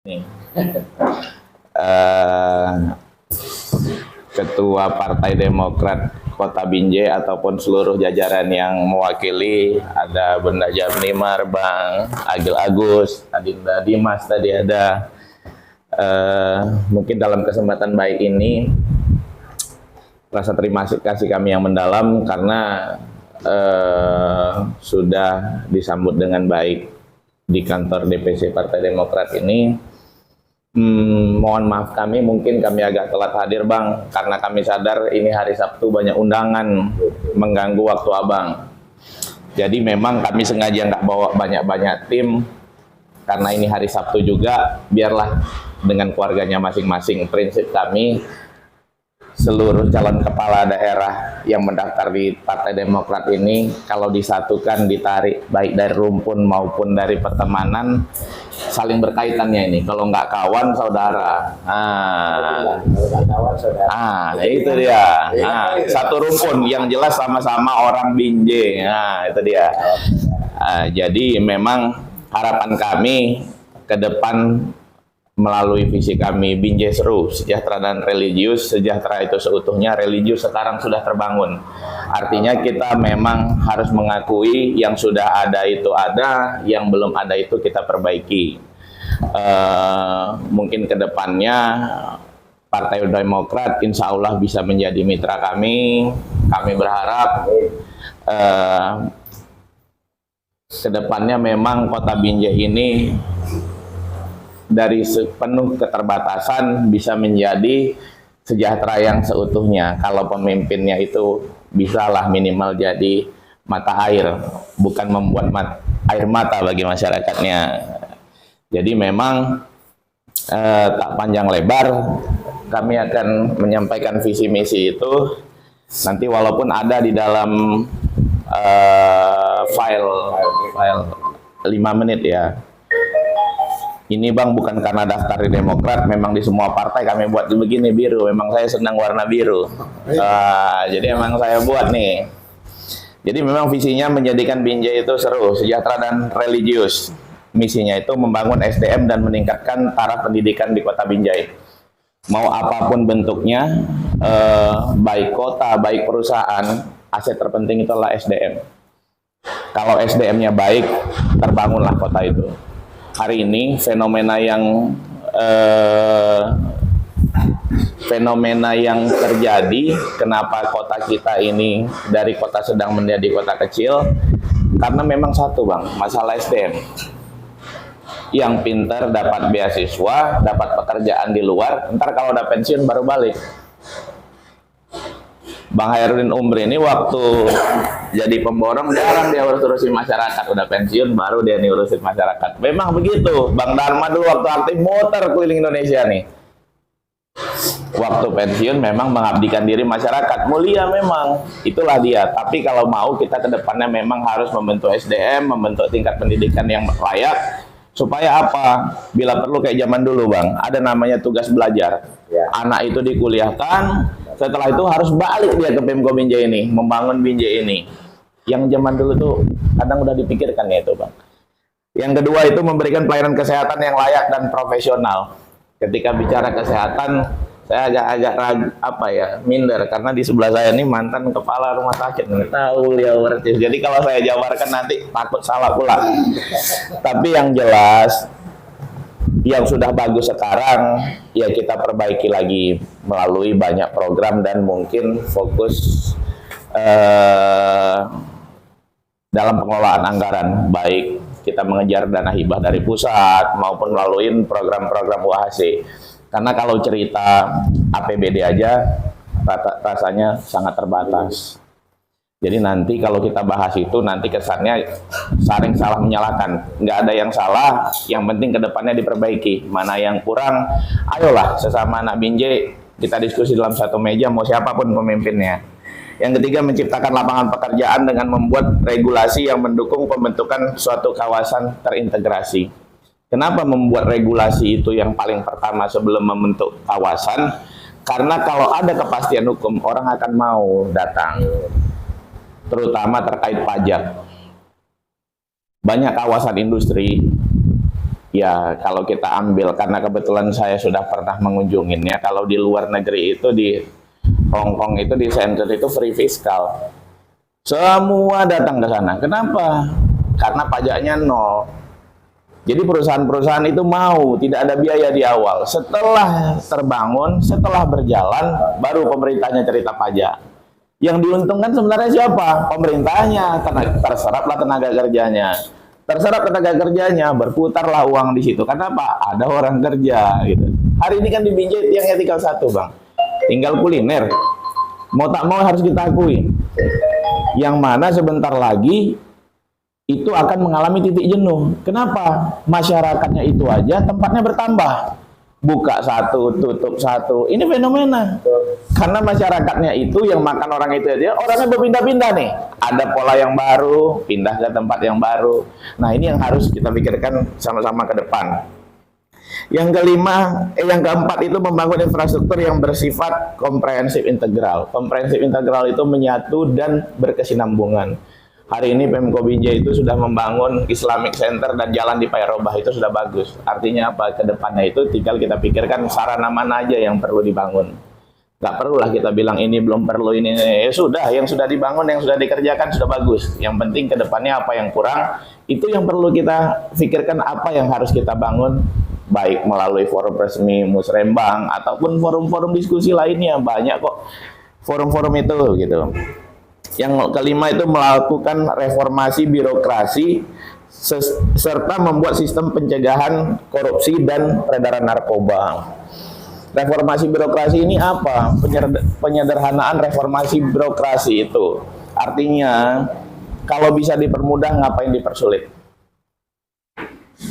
Nih. Eh, Ketua Partai Demokrat Kota Binjai ataupun seluruh jajaran yang mewakili, ada Bunda Jamnimar, Bang Agil Agus, Adinda Dimas tadi ada. Mungkin dalam kesempatan baik ini rasa terima kasih kami yang mendalam karena sudah disambut dengan baik di kantor DPC Partai Demokrat ini. Mohon maaf mungkin kami agak telat hadir Bang, karena kami sadar ini hari Sabtu banyak undangan mengganggu waktu Abang. Jadi memang kami sengaja nggak bawa banyak-banyak tim, karena ini hari Sabtu juga, biarlah dengan keluarganya masing-masing. Prinsip kami, seluruh calon kepala daerah yang mendaftar di Partai Demokrat ini, kalau disatukan, ditarik, baik dari rumpun maupun dari pertemanan, saling berkaitannya ini. Kalau nggak kawan, saudara. Itu dia. Satu rumpun yang jelas sama-sama orang Binjai. Itu dia. Jadi memang harapan kami ke depan melalui visi kami Binjai Seru, sejahtera dan religius. Sejahtera itu seutuhnya, religius sekarang sudah terbangun. Artinya kita memang harus mengakui yang sudah ada itu ada, yang belum ada itu kita perbaiki. Mungkin kedepannya Partai Demokrat insya Allah bisa menjadi mitra kami. Kami berharap kedepannya memang Kota Binjai ini dari sepenuh keterbatasan bisa menjadi sejahtera yang seutuhnya. Kalau pemimpinnya itu bisalah minimal jadi mata air, bukan membuat air mata bagi masyarakatnya. Jadi memang tak panjang lebar kami akan menyampaikan visi misi itu. Nanti walaupun ada di dalam file 5 menit ya. Ini Bang bukan karena daftar di Demokrat, memang di semua partai kami buat begini biru. Memang saya senang warna biru. Jadi memang saya buat nih. Jadi memang visinya menjadikan Binjai itu seru, sejahtera dan religius. Misinya itu membangun SDM dan meningkatkan taraf pendidikan di Kota Binjai. Mau apapun bentuknya, baik kota, baik perusahaan, aset terpenting itu adalah SDM. Kalau SDM-nya baik, terbangunlah kota itu. Hari ini fenomena yang terjadi, kenapa kota kita ini dari kota sedang menjadi kota kecil, karena memang satu Bang, masalah SDM. Yang pintar dapat beasiswa, dapat pekerjaan di luar, ntar kalau udah pensiun baru balik. Bang Hairudin Umri ini waktu jadi pemborong jarang dia urusin masyarakat, udah pensiun baru dia nih urusin masyarakat. Memang begitu. Bang Dharma dulu waktu aktif motor keliling Indonesia nih. Waktu pensiun memang mengabdikan diri masyarakat, mulia memang, itulah dia. Tapi kalau mau kita ke depannya memang harus membentuk SDM, membentuk tingkat pendidikan yang layak. Supaya apa? Bila perlu kayak zaman dulu Bang, ada namanya tugas belajar. Anak itu dikuliahkan, setelah itu harus balik dia ke Pemko Binjai ini, membangun Binjai ini. Yang zaman dulu tuh kadang udah dipikirkan ya itu Bang. Yang kedua itu memberikan pelayanan kesehatan yang layak dan profesional. Ketika bicara kesehatan, saya agak minder karena di sebelah saya ini mantan kepala rumah sakit, nggak tahu beliau persis. Jadi kalau saya jabarkan nanti takut salah pula. Tapi yang jelas, yang sudah bagus sekarang ya kita perbaiki lagi melalui banyak program dan mungkin fokus dalam pengelolaan anggaran, baik kita mengejar dana hibah dari pusat maupun melalui program-program UHC. Karena kalau cerita APBD aja rasanya sangat terbatas. Jadi nanti kalau kita bahas itu nanti kesannya saling salah menyalahkan. Nggak ada yang salah, yang penting kedepannya diperbaiki. Mana yang kurang, ayolah sesama anak Binjai kita diskusi dalam satu meja mau siapapun pemimpinnya. Yang ketiga, menciptakan lapangan pekerjaan dengan membuat regulasi yang mendukung pembentukan suatu kawasan terintegrasi. Kenapa membuat regulasi itu yang paling pertama sebelum membentuk kawasan? Karena kalau ada kepastian hukum, orang akan mau datang. Terutama terkait pajak. Banyak kawasan industri Ya, kalau kita ambil, karena kebetulan saya sudah pernah mengunjunginya, kalau di luar negeri itu, di Hong Kong itu, di center itu free fiskal. Semua datang ke sana. Kenapa? Karena pajaknya nol. Jadi perusahaan-perusahaan itu mau, tidak ada biaya di awal. Setelah terbangun, setelah berjalan, baru pemerintahnya cerita pajak. Yang diuntungkan sebenarnya siapa? Pemerintahnya, terseraplah tenaga kerjanya. Terserap tenaga kerjanya, berputarlah uang di situ. Kenapa? Ada orang kerja gitu. Hari ini kan di Binjai tiangnya tinggal satu, Bang. Tinggal kuliner. Mau tak mau harus kita akui. Yang mana sebentar lagi itu akan mengalami titik jenuh. Kenapa? Masyarakatnya itu aja tempatnya bertambah. Buka satu, tutup satu. Ini fenomena. Karena masyarakatnya itu yang makan orang itu aja, orangnya berpindah-pindah nih. Ada pola yang baru, pindah ke tempat yang baru. Nah, ini yang harus kita pikirkan sama-sama ke depan. Yang yang keempat itu membangun infrastruktur yang bersifat komprehensif integral. Komprehensif integral itu menyatu dan berkesinambungan. Hari ini Pemko Binjai itu sudah membangun Islamic Center dan jalan di Pairobah itu sudah bagus. Artinya apa? Kedepannya itu tinggal kita pikirkan sarana mana aja yang perlu dibangun. Gak perlulah kita bilang ini belum perlu, ini. Ya sudah, yang sudah dibangun, yang sudah dikerjakan sudah bagus. Yang penting kedepannya apa yang kurang, itu yang perlu kita pikirkan, apa yang harus kita bangun. Baik melalui forum resmi Musrembang ataupun forum-forum diskusi lainnya. Banyak kok forum-forum itu gitu. Yang kelima itu melakukan reformasi birokrasi serta membuat sistem pencegahan korupsi dan peredaran narkoba. Reformasi birokrasi ini apa? Penyederhanaan reformasi birokrasi itu. Artinya, kalau bisa dipermudah, ngapain dipersulit?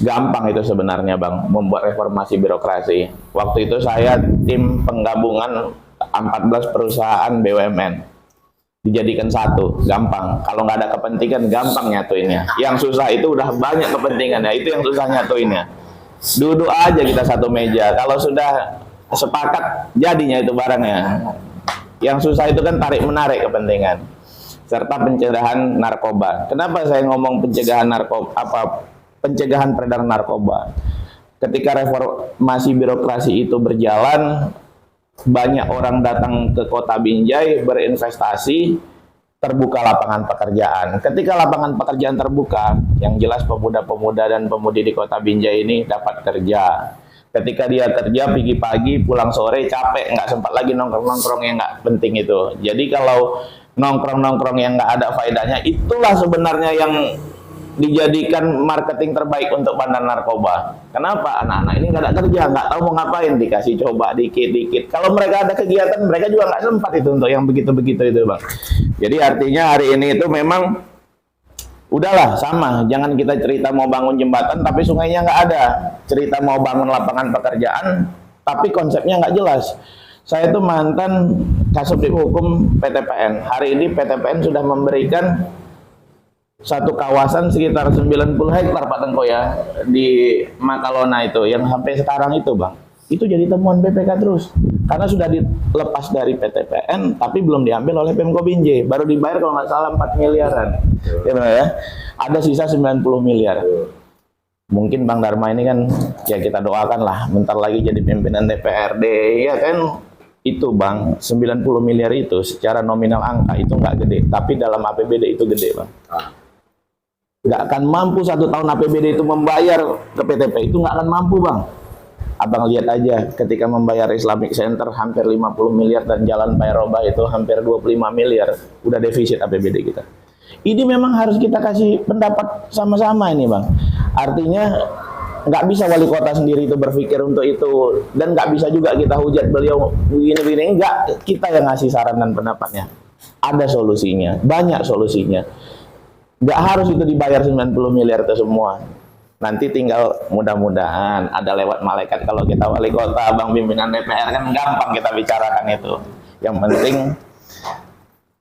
Gampang itu sebenarnya, Bang, membuat reformasi birokrasi. Waktu itu saya tim penggabungan 14 perusahaan BUMN. Dijadikan satu, gampang. Kalau nggak ada kepentingan, gampang nyatuinnya. Yang susah itu udah banyak kepentingan, ya itu yang susah nyatuinnya. Duduk aja kita satu meja. Kalau sudah sepakat, jadinya itu barangnya. Yang susah itu kan tarik-menarik kepentingan. Serta pencegahan narkoba. Kenapa saya ngomong pencegahan narkoba? Pencegahan peredaran narkoba. Ketika reformasi birokrasi itu berjalan, banyak orang datang ke kota Binjai berinvestasi, terbuka lapangan pekerjaan. Ketika lapangan pekerjaan terbuka, yang jelas pemuda-pemuda dan pemudi di kota Binjai ini dapat kerja. Ketika dia kerja pagi-pagi, pulang sore capek, nggak sempat lagi nongkrong-nongkrong yang nggak penting itu. Jadi kalau nongkrong-nongkrong yang nggak ada faedahnya, itulah sebenarnya yang dijadikan marketing terbaik untuk bandar narkoba. Kenapa? Anak-anak ini nggak ada kerja, nggak tahu mau ngapain, dikasih coba dikit-dikit. Kalau mereka ada kegiatan, mereka juga nggak sempat itu untuk yang begitu-begitu itu, Bang. Jadi artinya hari ini itu memang udahlah sama, jangan kita cerita mau bangun jembatan tapi sungainya nggak ada, cerita mau bangun lapangan pekerjaan tapi konsepnya nggak jelas. Saya itu mantan Kasubdit Hukum PTPN. Hari ini PTPN sudah memberikan satu kawasan sekitar 90 hektar Pak Tengko ya di Makalona itu, yang sampai sekarang itu, Bang, itu jadi temuan BPK terus karena sudah dilepas dari PTPN tapi belum diambil oleh Pemko Binjai, baru dibayar kalau nggak salah 4 miliaran ya, ada sisa 90 miliar. Mungkin Bang Dharma ini kan ya kita doakan lah bentar lagi jadi pimpinan DPRD ya kan. Itu, Bang, 90 miliar itu secara nominal angka itu nggak gede, tapi dalam APBD itu gede, Bang. Nggak akan mampu 1 tahun APBD itu membayar ke PTP, itu nggak akan mampu, Bang. Abang lihat aja ketika membayar Islamic Center hampir 50 miliar dan jalan Pairobah itu hampir 25 miliar, udah defisit APBD kita. Ini memang harus kita kasih pendapat sama-sama ini, Bang. Artinya nggak bisa wali kota sendiri itu berpikir untuk itu, dan nggak bisa juga kita hujat beliau begini-begini. Enggak, kita yang ngasih saran dan pendapatnya. Ada solusinya, banyak solusinya. Nggak harus itu dibayar 90 miliar itu semua. Nanti tinggal mudah-mudahan ada lewat malaikat. Kalau kita wali kota, Bang, pimpinan DPR kan gampang kita bicarakan itu. Yang penting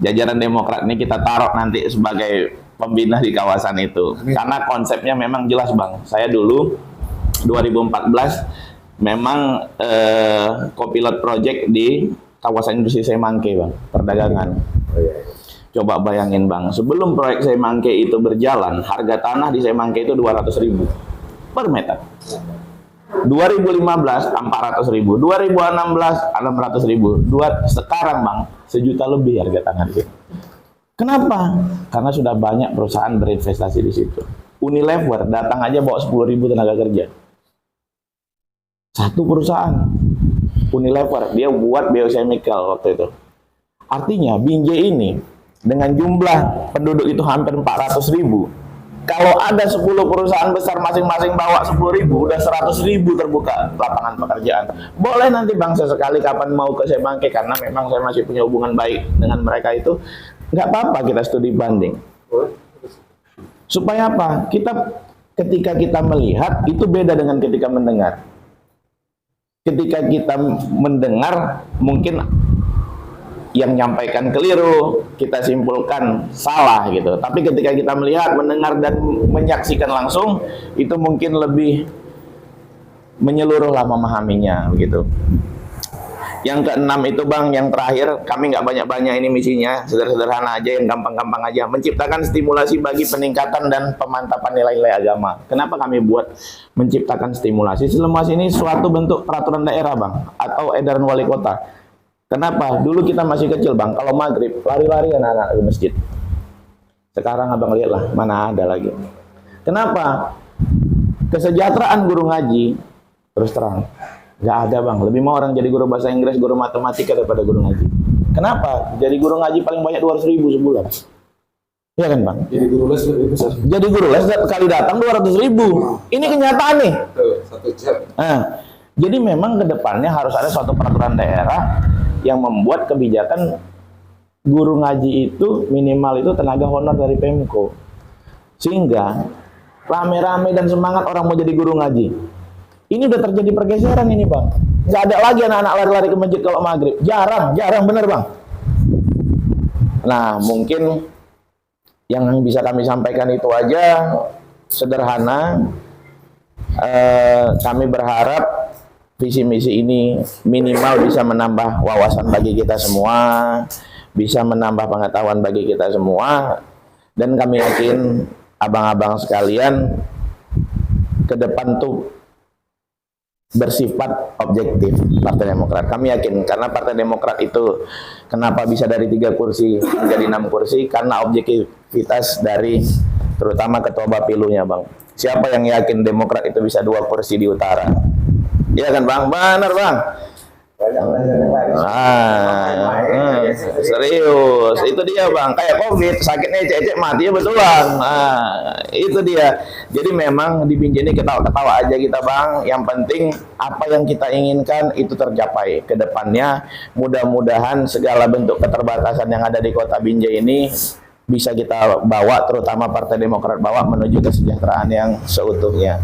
jajaran Demokrat ini kita taruh nanti sebagai pembina di kawasan itu. Karena konsepnya memang jelas, Bang. Saya dulu 2014 memang co-pilot project di kawasan industri Semangke, Bang, perdagangan. Coba bayangin, Bang, sebelum proyek Semangke itu berjalan, harga tanah di Semangke itu 200.000. per meter. 2015 400.000, 2016 600.000, sekarang Bang 1 juta lebih harga tanah itu. Kenapa? Karena sudah banyak perusahaan berinvestasi di situ. Unilever datang aja bawa 10.000 tenaga kerja. Satu perusahaan Unilever dia buat biochemical waktu itu. Artinya Binjai ini dengan jumlah penduduk itu hampir 400.000. Kalau ada 10 perusahaan besar masing-masing bawa 10.000, udah 100.000 terbuka lapangan pekerjaan. Boleh nanti Bang sesekali kapan mau ke Semangke, karena memang saya masih punya hubungan baik dengan mereka itu. Nggak apa-apa kita studi banding. Supaya apa? Ketika kita melihat, itu beda dengan ketika mendengar. Ketika kita mendengar, mungkin yang nyampaikan keliru, kita simpulkan salah gitu. Tapi ketika kita melihat, mendengar dan menyaksikan langsung, itu mungkin lebih menyeluruh lah memahaminya begitu. Yang keenam itu Bang, yang terakhir, kami nggak banyak-banyak ini misinya, sederhana aja, yang gampang-gampang aja, menciptakan stimulasi bagi peningkatan dan pemantapan nilai-nilai agama. Kenapa kami buat menciptakan stimulasi? Stimulasi ini suatu bentuk peraturan daerah Bang, atau edaran wali kota. Kenapa? Dulu kita masih kecil Bang, kalau maghrib lari-lari anak-anak ke masjid. Sekarang Abang lihatlah, mana ada lagi. Kenapa? Kesejahteraan guru ngaji, terus terang, nggak ada Bang. Lebih mau orang jadi guru bahasa Inggris, guru matematika daripada guru ngaji. Kenapa? Jadi guru ngaji paling banyak 200.000 sebulan. Iya kan Bang? Jadi guru les lebih besar. Jadi guru les kali datang 200.000. Ini kenyataan nih. 1 jam. Nah, jadi memang kedepannya harus ada suatu peraturan daerah yang membuat kebijakan guru ngaji itu minimal itu tenaga honor dari Pemko, sehingga rame-rame dan semangat orang mau jadi guru ngaji. Ini udah terjadi pergeseran ini Bang. Nggak ada lagi anak-anak lari-lari ke masjid kalau maghrib. Jarang bener Bang. Nah mungkin yang bisa kami sampaikan itu aja, sederhana. Kami berharap visi misi ini minimal bisa menambah wawasan bagi kita semua, bisa menambah pengetahuan bagi kita semua, dan kami yakin abang-abang sekalian ke depan tuh bersifat objektif Partai Demokrat. Kami yakin karena Partai Demokrat itu kenapa bisa dari 3 kursi menjadi 6 kursi, karena objektivitas dari terutama ketua Bapilunya Bang. Siapa yang yakin Demokrat itu bisa 2 kursi di utara? Iya kan Bang? Benar Bang. Serius, itu dia Bang. Kayak COVID, sakitnya cecek mati ya betulan. Itu dia. Jadi memang di Binjai ini ketawa-ketawa aja kita Bang. Yang penting apa yang kita inginkan itu tercapai. Kedepannya mudah-mudahan segala bentuk keterbatasan yang ada di kota Binjai ini bisa kita bawa, terutama Partai Demokrat bawa menuju kesejahteraan yang seutuhnya.